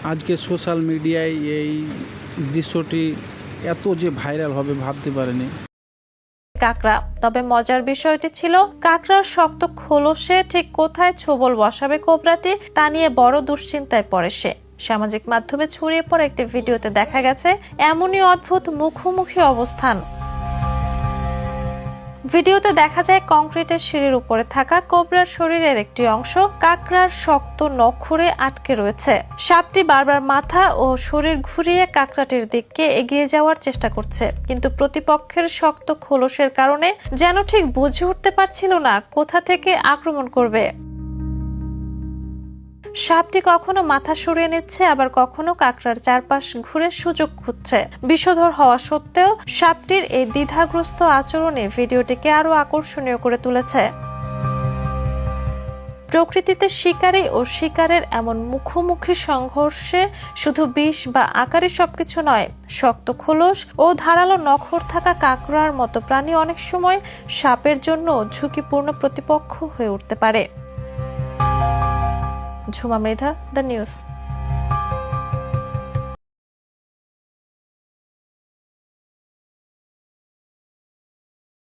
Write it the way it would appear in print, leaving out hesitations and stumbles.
আজকে সোশ্যাল মিডিয়ায় এই দৃশ্যটি এত যে ভাইরাল হবে ভাবতে পারেনি। কাকড়া। তবে মজার বিষয়টি ছিল কাকড়ার শক্ত খোলসে ঠিক কোথায় ছোবল বসাবে কোবরাটি তা নিয়ে বড় দুশ্চিন্তায় পড়ে সে। সামাজিক মাধ্যমে ছড়িয়ে পড়া একটি ভিডিওতে দেখা গেছে এমনই অদ্ভুত মুখোমুখি অবস্থান। ভিডিওতে দেখা যায় কংক্রিটের সিঁড়ির উপরে থাকা কোবরার শরীরের একটি অংশ কাকড়ার শক্ত নখরে আটকে রয়েছে। সাপটি বারবার মাথা ও শরীর ঘুরিয়ে কাকড়াটির দিকে এগিয়ে যাওয়ার চেষ্টা করছে, কিন্তু প্রতিপক্ষের শক্ত খোলসের কারণে যেন ঠিক বুঝে উঠতে পারছিল না কোথা থেকে আক্রমণ করবে। সাপটি কখনো মাথা সরিয়ে নিচ্ছে, আবার কখনো কাকড়ার চারপাশ ঘুরে সুযোগ খুঁজছে। বিষধর হওয়া সত্ত্বেও সাপটির এই দ্বিধাগ্রস্ত আচরণে ভিডিওটিকে আরো আকর্ষণীয় করে তুলেছে। প্রকৃতিতে শিকারী ও শিকারের এমন মুখোমুখি সংঘর্ষে শুধু বিষ বা আকারে সবকিছু নয়, শক্ত খোলস ও ধারালো নখর থাকা কাকড়ার মতো প্রাণী অনেক সময় সাপের জন্য ঝুঁকিপূর্ণ প্রতিপক্ষ হয়ে উঠতে পারে। Jhuma Mridha, the news.